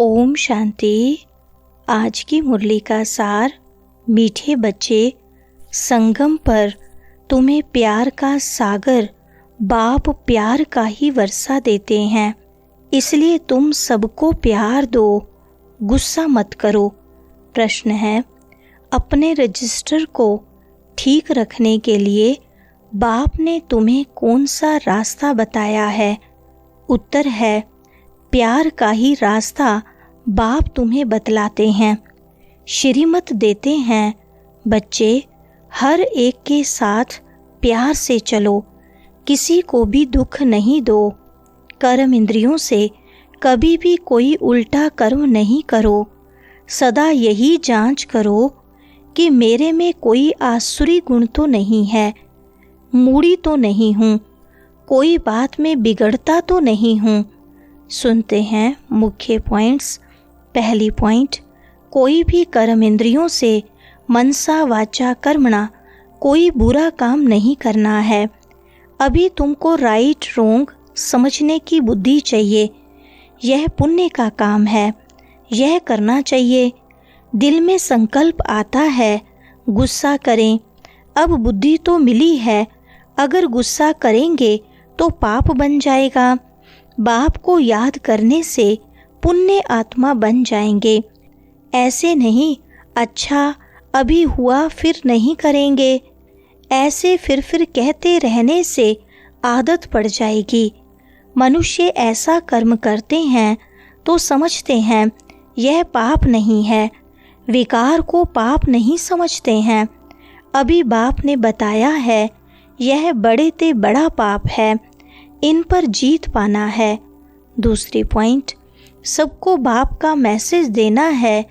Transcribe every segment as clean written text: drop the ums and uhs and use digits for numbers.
ओम शांति। आज की मुरली का सार। मीठे बच्चे, संगम पर तुम्हें प्यार का सागर बाप प्यार का ही वर्षा देते हैं, इसलिए तुम सबको प्यार दो, गुस्सा मत करो। प्रश्न है, अपने रजिस्टर को ठीक रखने के लिए बाप ने तुम्हें कौन सा रास्ता बताया है? उत्तर है, प्यार का ही रास्ता बाप तुम्हें बतलाते हैं, श्रीमत देते हैं। बच्चे, हर एक के साथ प्यार से चलो, किसी को भी दुख नहीं दो। कर्म इंद्रियों से कभी भी कोई उल्टा कर्म नहीं करो। सदा यही जांच करो कि मेरे में कोई आसुरी गुण तो नहीं है, मूढ़ी तो नहीं हूँ, कोई बात में बिगड़ता तो नहीं हूँ। सुनते हैं मुख्य पॉइंट्स। पहली पॉइंट, कोई भी कर्म इंद्रियों से मनसा वाचा कर्मणा कोई बुरा काम नहीं करना है। अभी तुमको राइट रोंग समझने की बुद्धि चाहिए। यह पुण्य का काम है, यह करना चाहिए। दिल में संकल्प आता है गुस्सा करें, अब बुद्धि तो मिली है, अगर गुस्सा करेंगे तो पाप बन जाएगा। बाप को याद करने से पुण्य आत्मा बन जाएंगे। ऐसे नहीं, अच्छा अभी हुआ फिर नहीं करेंगे, ऐसे फिर कहते रहने से आदत पड़ जाएगी। मनुष्य ऐसा कर्म करते हैं तो समझते हैं यह पाप नहीं है, विकार को पाप नहीं समझते हैं। अभी बाप ने बताया है यह बड़े ते बड़ा पाप है, इन पर जीत पाना है। दूसरी पॉइंट, सबको बाप का मैसेज देना है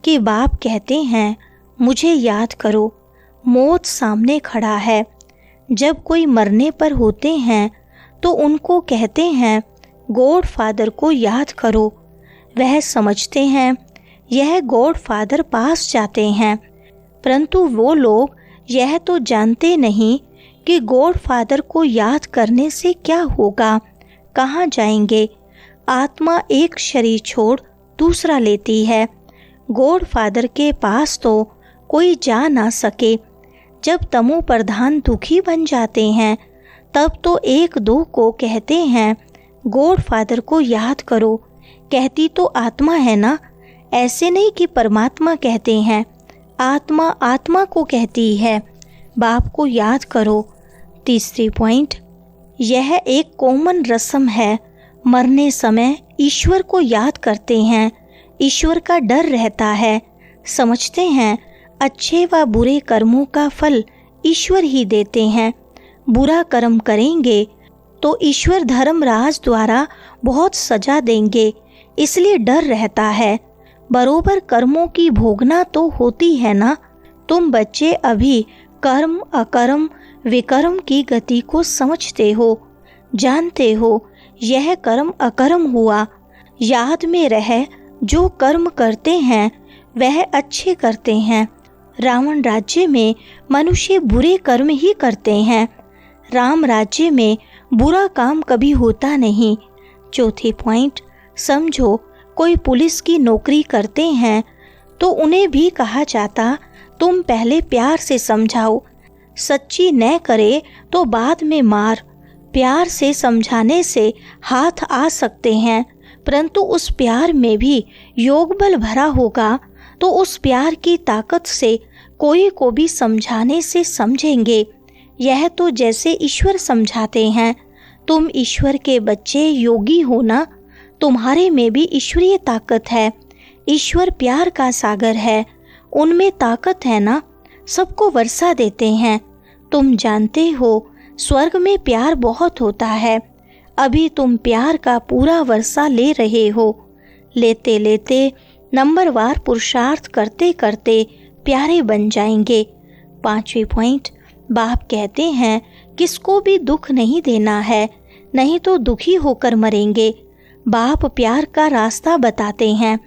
कि बाप कहते हैं मुझे याद करो, मौत सामने खड़ा है। जब कोई मरने पर होते हैं तो उनको कहते हैं गॉड फादर को याद करो। वह समझते हैं यह गॉड फादर पास जाते हैं, परंतु वो लोग यह तो जानते नहीं कि गॉड फादर को याद करने से क्या होगा, कहाँ जाएंगे। आत्मा एक शरीर छोड़ दूसरा लेती है, गॉड फादर के पास तो कोई जा ना सके। जब तमो प्रधान दुखी बन जाते हैं तब तो एक दो को कहते हैं गॉड फादर को याद करो। कहती तो आत्मा है ना, ऐसे नहीं कि परमात्मा कहते हैं, आत्मा आत्मा को कहती है बाप को याद करो। तीसरी पॉइंट, यह एक कॉमन रस्म है, मरने समय ईश्वर को याद करते हैं, ईश्वर का डर रहता है। समझते हैं अच्छे व बुरे कर्मों का फल ईश्वर ही देते हैं। बुरा कर्म करेंगे तो ईश्वर धर्मराज द्वारा बहुत सजा देंगे, इसलिए डर रहता है। बरोबर कर्मों की भोगना तो होती है ना। तुम बच्चे अभी कर्म अकर्म विकर्म की गति को समझते हो, जानते हो यह कर्म अकर्म हुआ। याद में रहे जो कर्म करते हैं वह अच्छे करते हैं। रावण राज्य में मनुष्य बुरे कर्म ही करते हैं, राम राज्य में बुरा काम कभी होता नहीं। चौथी पॉइंट, समझो कोई पुलिस की नौकरी करते हैं तो उन्हें भी कहा जाता तुम पहले प्यार से समझाओ, सच्ची न करे तो बाद में मार। प्यार से समझाने से हाथ आ सकते हैं, परंतु उस प्यार में भी योग बल भरा होगा तो उस प्यार की ताकत से कोई को भी समझाने से समझेंगे। यह तो जैसे ईश्वर समझाते हैं। तुम ईश्वर के बच्चे योगी हो ना, तुम्हारे में भी ईश्वरीय ताकत है। ईश्वर प्यार का सागर है, उनमें ताकत है ना, सबको वर्षा देते हैं। तुम जानते हो स्वर्ग में प्यार बहुत होता है। अभी तुम प्यार का पूरा वर्षा ले रहे हो। लेते लेते नंबरवार पुरुषार्थ करते करते प्यारे बन जाएंगे। पांचवी पॉइंट, बाप कहते हैं किसको भी दुख नहीं देना है, नहीं तो दुखी होकर मरेंगे। बाप प्यार का रास्ता बताते हैं।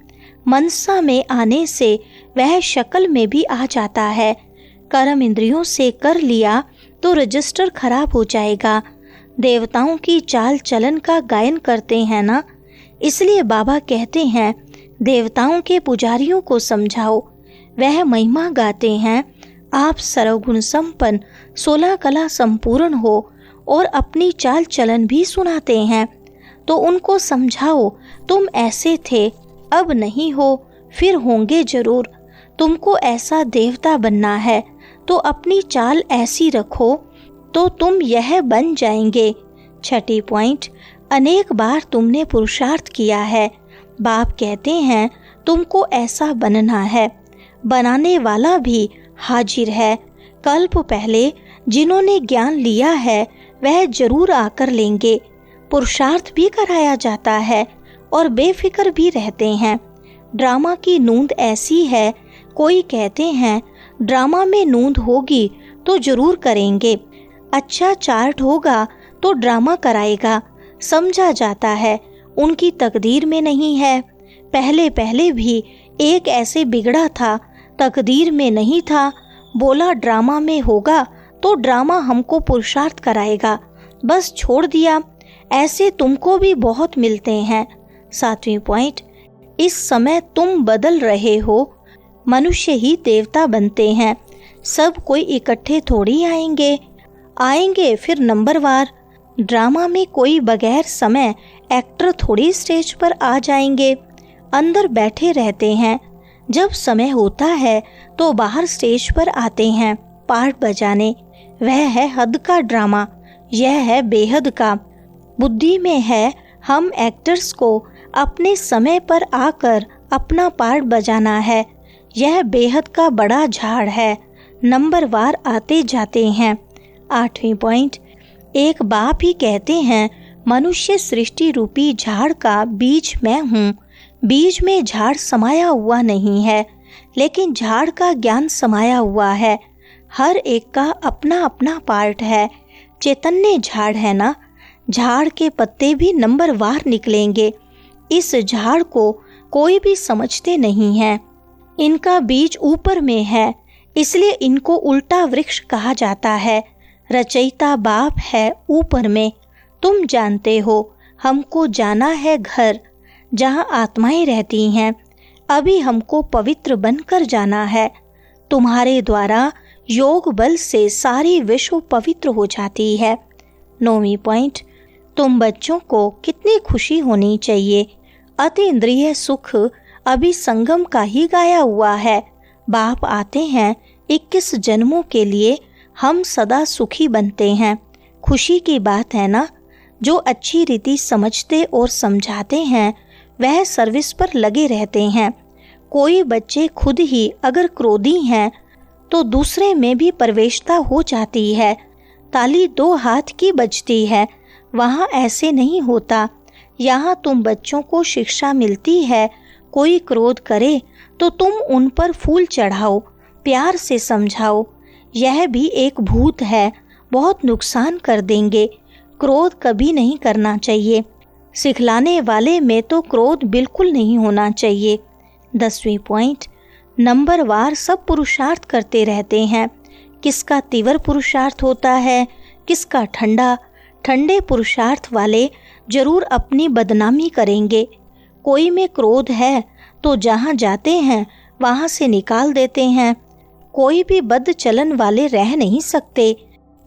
मनसा में आने से वह शक्ल में भी आ जाता है। कर्म इंद्रियों से कर लिया तो रजिस्टर खराब हो जाएगा। देवताओं की चाल चलन का गायन करते हैं ना, इसलिए बाबा कहते हैं देवताओं के पुजारियों को समझाओ, वह महिमा गाते हैं। आप सर्वगुण संपन्न, 16 कला संपूर्ण हो और अपनी चाल चलन भी सुनाते हैं, तो उनको समझाओ, तुम ऐसे थे, अब नहीं हो, फिर होंगे जरूर। तुमको ऐसा देवता बनना है तो अपनी चाल ऐसी रखो तो तुम यह बन जाएंगे। छठी पॉइंट, अनेक बार तुमने पुरुषार्थ किया है, बाप कहते हैं तुमको ऐसा बनना है। बनाने वाला भी हाजिर है। कल्प पहले जिन्होंने ज्ञान लिया है वह जरूर आकर लेंगे। पुरुषार्थ भी कराया जाता है और बेफिक्र भी रहते हैं। ड्रामा की नूंद ऐसी है, कोई कहते हैं ड्रामा में नूंद होगी तो जरूर करेंगे, अच्छा चार्ट होगा तो ड्रामा कराएगा। समझा जाता है उनकी तकदीर में नहीं है। पहले पहले भी एक ऐसे बिगड़ा था, तकदीर में नहीं था, बोला ड्रामा में होगा तो ड्रामा हमको पुरुषार्थ कराएगा, बस छोड़ दिया। ऐसे तुमको भी बहुत मिलते हैं। 7वीं पॉइंट, इस समय तुम बदल रहे हो, मनुष्य ही देवता बनते हैं। सब कोई इकट्ठे थोड़ी आएंगे फिर नंबरवार। ड्रामा में कोई बगैर समय एक्टर थोड़ी स्टेज पर आ जाएंगे, अंदर बैठे रहते हैं। जब समय होता है तो बाहर स्टेज पर आते हैं पार्ट बजाने। वह है हद का ड्रामा, यह है बेहद का। बुद्धि में है हम एक्टर्स को अपने समय पर आकर अपना पार्ट बजाना है। यह बेहद का बड़ा झाड़ है, नंबरवार आते जाते हैं। 8वीं पॉइंट, एक बाप ही कहते हैं मनुष्य सृष्टि रूपी झाड़ का बीज मैं हूँ। बीज में झाड़ समाया हुआ नहीं है, लेकिन झाड़ का ज्ञान समाया हुआ है। हर एक का अपना अपना पार्ट है। चैतन्य झाड़ है ना, झाड़ के पत्ते भी नंबरवार निकलेंगे। इस झाड़ को कोई भी समझते नहीं है। इनका बीज ऊपर में है, इसलिए इनको उल्टा वृक्ष कहा जाता है। रचयिता बाप है ऊपर में। तुम जानते हो हमको जाना है घर जहाँ आत्माएं रहती हैं। अभी हमको पवित्र बनकर जाना है। तुम्हारे द्वारा योग बल से सारी विश्व पवित्र हो जाती है। 9वीं पॉइंट, तुम बच्चों को कितनी खुशी होनी चाहिए। अतीन्द्रिय सुख अभी संगम का ही गाया हुआ है। बाप आते हैं 21 जन्मों के लिए, हम सदा सुखी बनते हैं। खुशी की बात है ना। जो अच्छी रीति समझते और समझाते हैं वह सर्विस पर लगे रहते हैं। कोई बच्चे खुद ही अगर क्रोधी हैं तो दूसरे में भी प्रवेशता हो जाती है। ताली 2 हाथ की बजती है, वहाँ ऐसे नहीं होता। यहाँ तुम बच्चों को शिक्षा मिलती है। कोई क्रोध करे तो तुम उन पर फूल चढ़ाओ, प्यार से समझाओ। यह भी एक भूत है, बहुत नुकसान कर देंगे। क्रोध कभी नहीं करना चाहिए। सिखलाने वाले में तो क्रोध बिल्कुल नहीं होना चाहिए। 10वीं पॉइंट, नंबरवार सब पुरुषार्थ करते रहते हैं। किसका तीव्र पुरुषार्थ होता है, किसका ठंडा। ठंडे पुरुषार्थ वाले जरूर अपनी बदनामी करेंगे। कोई में क्रोध है तो जहाँ जाते हैं वहाँ से निकाल देते हैं। कोई भी बद चलन वाले रह नहीं सकते।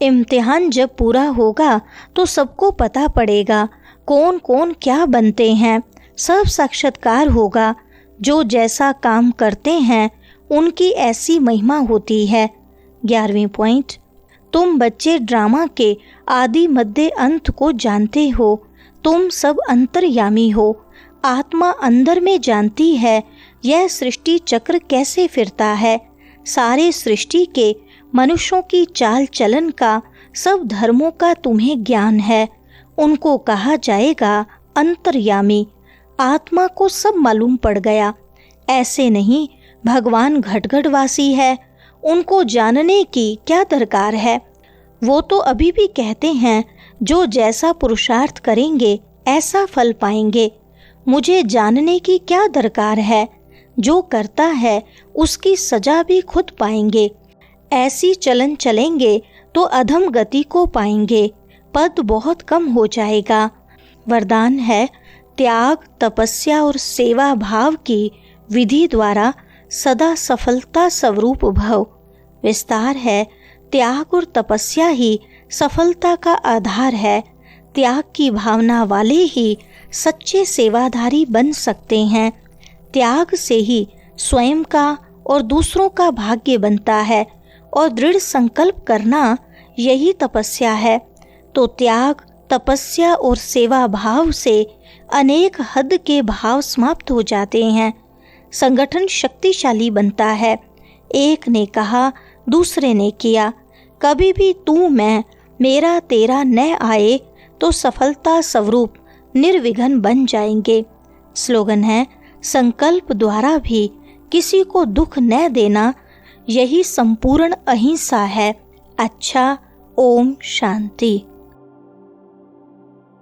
इम्तिहान जब पूरा होगा तो सबको पता पड़ेगा कौन कौन क्या बनते हैं। सब साक्षात्कार होगा। जो जैसा काम करते हैं उनकी ऐसी महिमा होती है। 11वीं पॉइंट, तुम बच्चे ड्रामा के आदि मध्य अंत को जानते हो। तुम सब अंतर्यामी हो। आत्मा अंदर में जानती है यह सृष्टि चक्र कैसे फिरता है। सारे सृष्टि के मनुष्यों की चाल चलन का, सब धर्मों का तुम्हें ज्ञान है। उनको कहा जाएगा अंतर्यामी। आत्मा को सब मालूम पड़ गया। ऐसे नहीं भगवान घटघटवासी है, उनको जानने की क्या दरकार है। वो तो अभी भी कहते हैं जो जैसा पुरुषार्थ करेंगे ऐसा फल पाएंगे। मुझे जानने की क्या दरकार है। जो करता है उसकी सजा भी खुद पाएंगे। ऐसी चलन चलेंगे तो अधम गति को पाएंगे। पद बहुत कम हो जाएगा। वरदान है त्याग, तपस्या और सेवा भाव की विधि द्वारा सदा सफलता स्वरूप भव। विस्तार है, त्याग और तपस्या ही सफलता का आधार है। त्याग की भावना वाले ही सच्चे सेवाधारी बन सकते हैं। त्याग से ही स्वयं का और दूसरों का भाग्य बनता है और दृढ़ संकल्प करना यही तपस्या है। तो त्याग, तपस्या और सेवा भाव से अनेक हद के भाव समाप्त हो जाते हैं। संगठन शक्तिशाली बनता है। एक ने कहा, दूसरे ने किया। कभी भी तू मैं, मेरा तेरा न आए तो सफलता स्वरूप निर्विघ्न बन जाएंगे। स्लोगन है, संकल्प द्वारा भी किसी को दुख न देना, यही संपूर्ण अहिंसा है। अच्छा, ओम शांति।